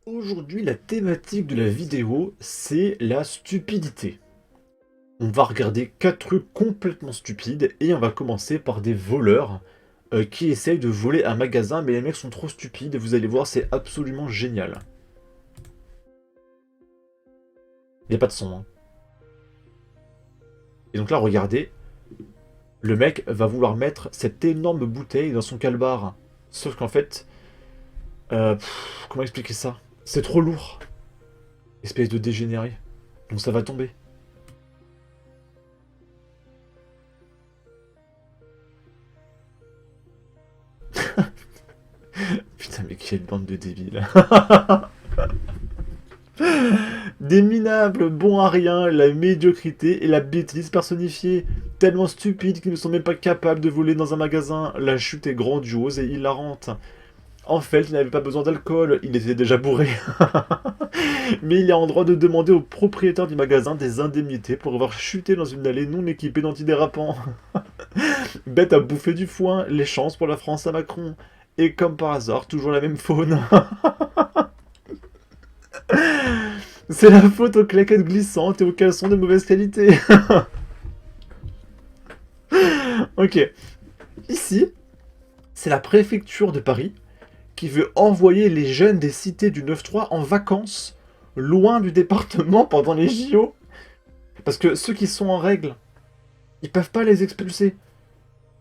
Aujourd'hui, la thématique de la vidéo, c'est la stupidité. On va regarder 4 trucs complètement stupides et on va commencer par des voleurs qui essayent de voler un magasin, mais les mecs sont trop stupides et vous allez voir, c'est absolument génial. Il n'y a pas de son, hein. Et donc là, regardez, le mec va vouloir mettre cette énorme bouteille dans son calbar. Sauf qu'en fait, comment expliquer ça? C'est trop lourd, espèce de dégénéré. Donc ça va tomber. Putain, mais quelle bande de débiles. Des minables, bons à rien, la médiocrité et la bêtise personnifiée. Tellement stupides qu'ils ne sont même pas capables de voler dans un magasin. La chute est grandiose et hilarante. En fait, il n'avait pas besoin d'alcool, il était déjà bourré. Mais il est en droit de demander au propriétaire du magasin des indemnités pour avoir chuté dans une allée non équipée d'antidérapants. Bête à bouffer du foin, les chances pour la France à Macron. Et comme par hasard, toujours la même faune. C'est la faute aux claquettes glissantes et aux caleçons de mauvaise qualité. Ok. Ici, c'est la préfecture de Paris qui veut envoyer les jeunes des cités du 9-3 en vacances, loin du département pendant les JO. Parce que ceux qui sont en règle, ils peuvent pas les expulser.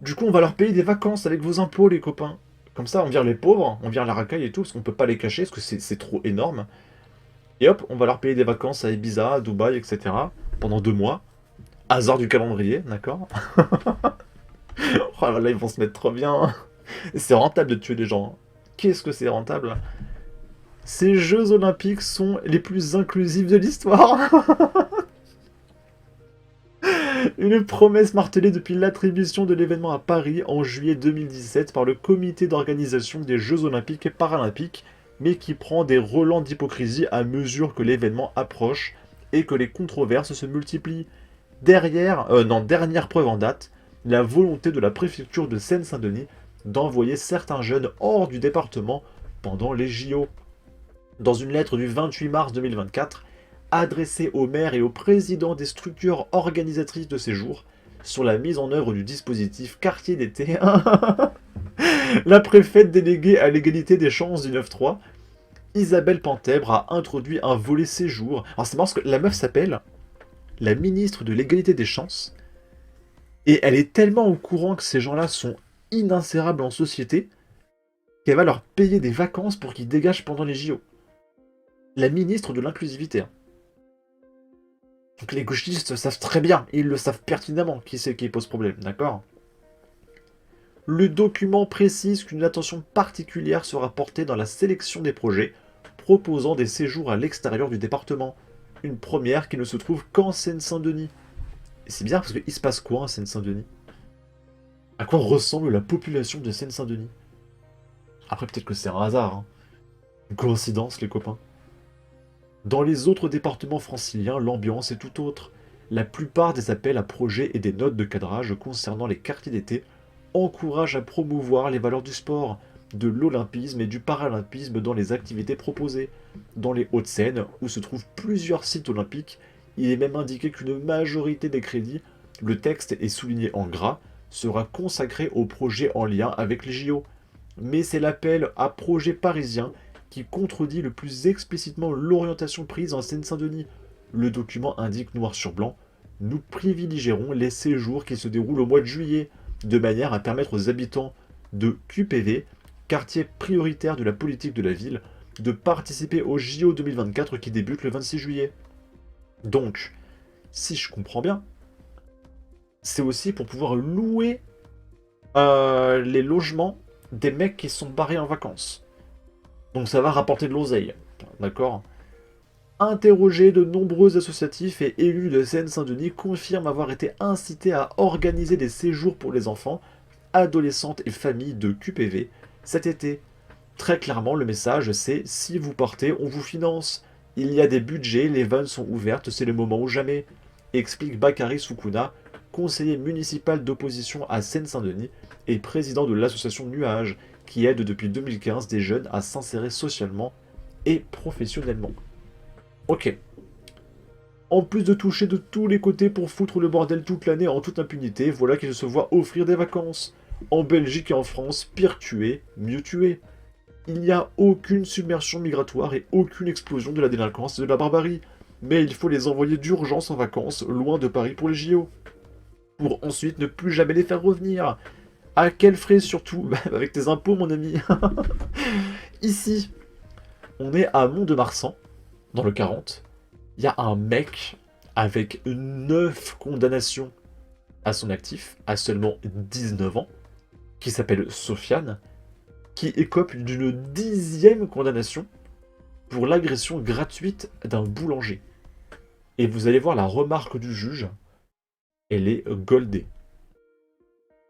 Du coup, on va leur payer des vacances avec vos impôts, les copains. Comme ça, on vire les pauvres, on vire la racaille et tout, parce qu'on peut pas les cacher, parce que c'est trop énorme. Et hop, on va leur payer des vacances à Ibiza, à Dubaï, etc. pendant 2 mois. Hasard du calendrier, d'accord. Oh là, ils vont se mettre trop bien. C'est rentable de tuer des gens. Qu'est-ce que c'est rentable? Ces Jeux Olympiques sont les plus inclusifs de l'histoire. Une promesse martelée depuis l'attribution de l'événement à Paris en juillet 2017 par le comité d'organisation des Jeux Olympiques et Paralympiques, mais qui prend des relents d'hypocrisie à mesure que l'événement approche et que les controverses se multiplient. Dernière preuve en date, la volonté de la préfecture de Seine-Saint-Denis d'envoyer certains jeunes hors du département pendant les JO. Dans une lettre du 28 mars 2024, adressée aux maires et aux présidents des structures organisatrices de séjour, sur la mise en œuvre du dispositif quartier d'été, la préfète déléguée à l'égalité des chances du 9-3, Isabelle Pentèbre, a introduit un volet séjour. Alors c'est marrant parce que la meuf s'appelle la ministre de l'égalité des chances, et elle est tellement au courant que ces gens-là sont ininsérables en société qu'elle va leur payer des vacances pour qu'ils dégagent pendant les JO. La ministre de l'inclusivité, hein. Donc les gauchistes savent très bien, et ils le savent pertinemment, qui c'est qui pose problème, d'accord? Le document précise qu'une attention particulière sera portée dans la sélection des projets proposant des séjours à l'extérieur du département. Une première qui ne se trouve qu'en Seine-Saint-Denis. Et c'est bien parce qu'il se passe quoi en Seine-Saint-Denis? À quoi ressemble la population de Seine-Saint-Denis? Après peut-être que c'est un hasard, hein. Une coïncidence les copains. Dans les autres départements franciliens, l'ambiance est tout autre. La plupart des appels à projets et des notes de cadrage concernant les quartiers d'été encouragent à promouvoir les valeurs du sport, de l'olympisme et du paralympisme dans les activités proposées. Dans les Hauts-de-Seine, où se trouvent plusieurs sites olympiques, il est même indiqué qu'une majorité des crédits, le texte est souligné en gras, sera consacré aux projets en lien avec les JO. Mais c'est l'appel à projets parisiens qui contredit le plus explicitement l'orientation prise en Seine-Saint-Denis. Le document indique noir sur blanc: nous privilégierons les séjours qui se déroulent au mois de juillet, de manière à permettre aux habitants de QPV, quartier prioritaire de la politique de la ville, de participer au JO 2024 qui débute le 26 juillet. Donc, si je comprends bien, c'est aussi pour pouvoir louer les logements des mecs qui sont barrés en vacances. Donc ça va rapporter de l'oseille, d'accord? Interrogé, de nombreux associatifs et élus de Seine-Saint-Denis confirment avoir été incités à organiser des séjours pour les enfants, adolescentes et familles de QPV cet été. Très clairement, le message c'est: si vous partez, on vous finance. Il y a des budgets, les vannes sont ouvertes, c'est le moment ou jamais, explique Bakary Soukouna, conseiller municipal d'opposition à Seine-Saint-Denis et président de l'association Nuage, qui aide depuis 2015 des jeunes à s'insérer socialement et professionnellement. Ok. En plus de toucher de tous les côtés pour foutre le bordel toute l'année en toute impunité, voilà qu'il se voit offrir des vacances. En Belgique et en France, pire tuer, mieux tuer. Il n'y a aucune submersion migratoire et aucune explosion de la délinquance et de la barbarie. Mais il faut les envoyer d'urgence en vacances, loin de Paris pour les JO. Pour ensuite ne plus jamais les faire revenir. À quel frais surtout? Bah, avec tes impôts, mon ami. Ici, on est à Mont-de-Marsan, dans le 40. Il y a un mec avec 9 condamnations à son actif, à seulement 19 ans, qui s'appelle Sofiane, qui écope d'une 10e condamnation pour l'agression gratuite d'un boulanger. Et vous allez voir la remarque du juge, elle est goldée.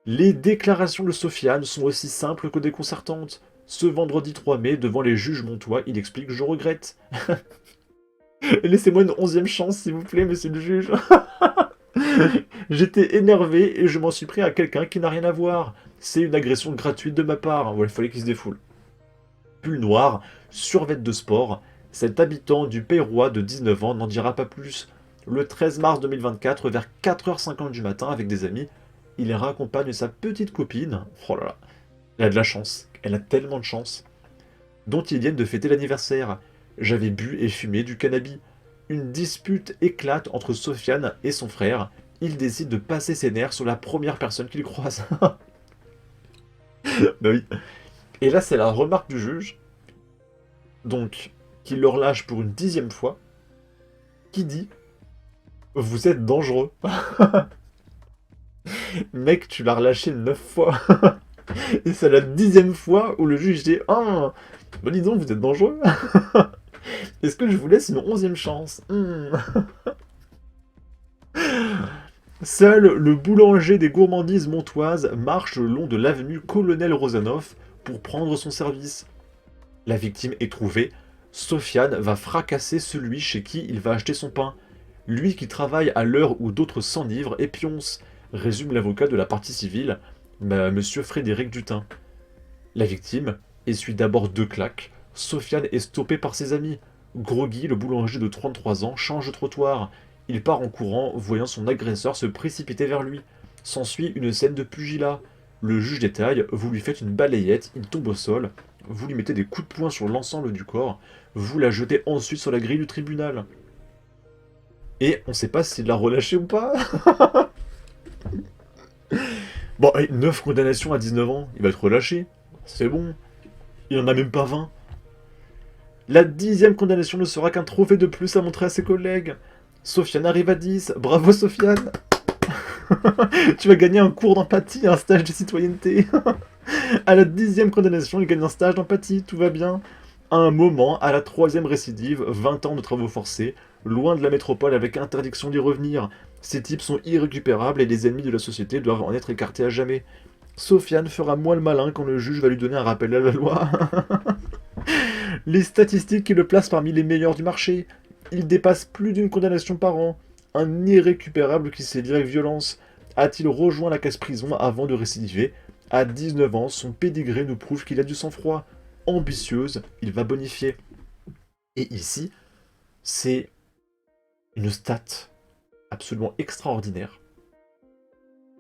Les déclarations de Sofiane sont aussi simples que déconcertantes. Ce vendredi 3 mai, devant les juges montois, il explique « Je regrette ». Laissez-moi une 11e chance, s'il vous plaît, monsieur le juge. J'étais énervé et je m'en suis pris à quelqu'un qui n'a rien à voir. C'est une agression gratuite de ma part. Voilà, il fallait qu'il se défoule. Pull noir, survêt de sport, cet habitant du Peyrois de 19 ans n'en dira pas plus. Le 13 mars 2024, vers 4h50 du matin, avec des amis, il raccompagne sa petite copine. Oh là là, elle a de la chance. Elle a tellement de chance. Dont ils viennent de fêter l'anniversaire. J'avais bu et fumé du cannabis. Une dispute éclate entre Sofiane et son frère. Il décide de passer ses nerfs sur la première personne qu'il croise. Bah oui. Et là, c'est la remarque du juge. Donc, qu'il leur lâche pour une 10e fois. Qui dit « Vous êtes dangereux. » Mec, tu l'as relâché 9 fois. Et c'est la 10e fois où le juge dit « Ah, bah dis donc, vous êtes dangereux. Est-ce que je vous laisse une 11e chance? Seul le boulanger des gourmandises montoises marche le long de l'avenue Colonel Rozanov pour prendre son service. La victime est trouvée. Sofiane va fracasser celui chez qui il va acheter son pain. Lui qui travaille à l'heure où d'autres s'enivrent et pioncent, résume l'avocat de la partie civile, monsieur Frédéric Dutin. La victime essuie d'abord 2 claques. Sofiane est stoppé par ses amis. Groggy, le boulanger de 33 ans, change de trottoir. Il part en courant, voyant son agresseur se précipiter vers lui. S'ensuit une scène de pugilat. Le juge détaille, vous lui faites une balayette, il tombe au sol, vous lui mettez des coups de poing sur l'ensemble du corps, vous la jetez ensuite sur la grille du tribunal. Et on sait pas s'il l'a relâché ou pas. Bon, 9 condamnations à 19 ans, il va être relâché. C'est bon. Il en a même pas 20. La 10e condamnation ne sera qu'un trophée de plus à montrer à ses collègues. Sofiane arrive à 10. Bravo Sofiane. Tu vas gagner un cours d'empathie, un stage de citoyenneté. À la 10e condamnation, il gagne un stage d'empathie, tout va bien. À un moment, à la 3e récidive, 20 ans de travaux forcés, loin de la métropole avec interdiction d'y revenir. Ces types sont irrécupérables et les ennemis de la société doivent en être écartés à jamais. Sofiane fera moins le malin quand le juge va lui donner un rappel à la loi. Les statistiques qui le placent parmi les meilleurs du marché. Il dépasse plus d'une condamnation par an. Un irrécupérable qui s'est lié avec violence. A-t-il rejoint la casse-prison avant de récidiver? À 19 ans, son pédigré nous prouve qu'il a du sang-froid. Ambitieuse, il va bonifier. Et ici, c'est une stat absolument extraordinaire.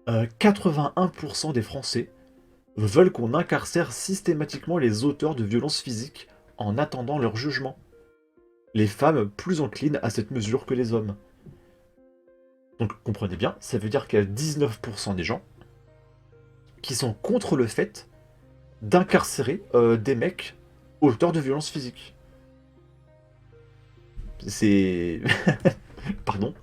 81% des Français veulent qu'on incarcère systématiquement les auteurs de violences physiques en attendant leur jugement. Les femmes plus enclines à cette mesure que les hommes. Donc comprenez bien, ça veut dire qu'il y a 19% des gens qui sont contre le fait d'incarcérer des mecs auteurs de violences physiques. C'est... Pardon.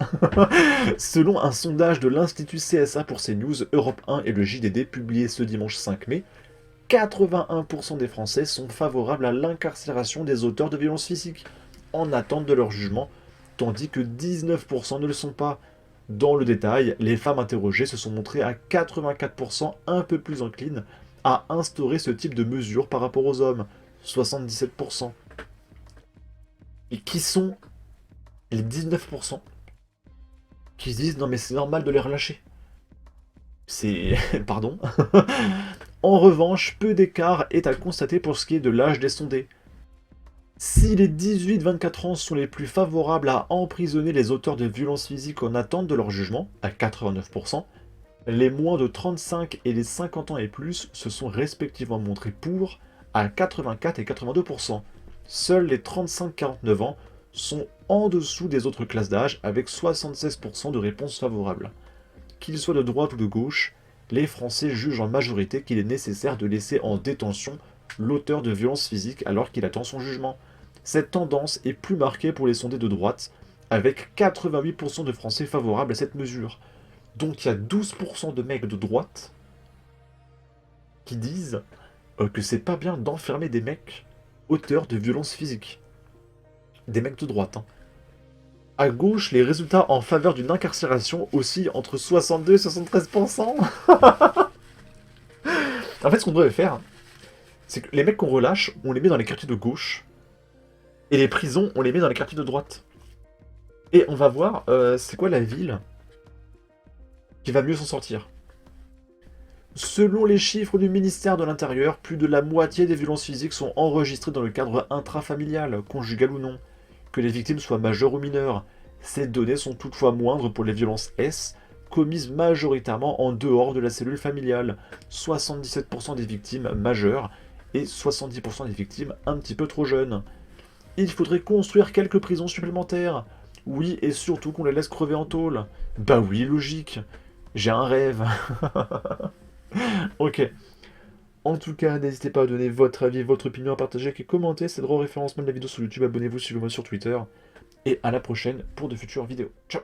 Selon un sondage de l'Institut CSA pour CNews, Europe 1 et le JDD publié ce dimanche 5 mai, 81% des Français sont favorables à l'incarcération des auteurs de violences physiques, en attente de leur jugement, tandis que 19% ne le sont pas. Dans le détail, les femmes interrogées se sont montrées à 84% un peu plus enclines à instaurer ce type de mesures par rapport aux hommes, 77%. Et qui sont les 19% qui se disent « Non mais c'est normal de les relâcher ». C'est... Pardon. En revanche, peu d'écart est à constater pour ce qui est de l'âge des sondés. Si les 18-24 ans sont les plus favorables à emprisonner les auteurs de violences physiques en attente de leur jugement, à 89%, les moins de 35 et les 50 ans et plus se sont respectivement montrés pour, à 84 et 82%. Seuls les 35-49 ans sont en dessous des autres classes d'âge avec 76% de réponses favorables. Qu'ils soient de droite ou de gauche, les Français jugent en majorité qu'il est nécessaire de laisser en détention l'auteur de violences physiques alors qu'il attend son jugement. Cette tendance est plus marquée pour les sondés de droite, avec 88% de Français favorables à cette mesure. Donc il y a 12% de mecs de droite qui disent que c'est pas bien d'enfermer des mecs auteurs de violences physiques. Des mecs de droite. Hein. À gauche, les résultats en faveur d'une incarcération oscillent entre 62 et 73%. En fait, ce qu'on devrait faire, c'est que les mecs qu'on relâche, on les met dans les quartiers de gauche, et les prisons, on les met dans les quartiers de droite. Et on va voir, c'est quoi la ville qui va mieux s'en sortir. Selon les chiffres du ministère de l'Intérieur, plus de la moitié des violences physiques sont enregistrées dans le cadre intrafamilial, conjugal ou non, que les victimes soient majeures ou mineures. Ces données sont toutefois moindres pour les violences S, commises majoritairement en dehors de la cellule familiale, 77% des victimes majeures et 70% des victimes un petit peu trop jeunes. Il faudrait construire quelques prisons supplémentaires. Oui, et surtout qu'on les laisse crever en tôle. Bah oui, logique. J'ai un rêve. Ok. En tout cas, n'hésitez pas à donner votre avis, votre opinion, à partager, à commenter. C'est le référencement de la vidéo sur YouTube. Abonnez-vous, suivez-moi sur Twitter. Et à la prochaine pour de futures vidéos. Ciao.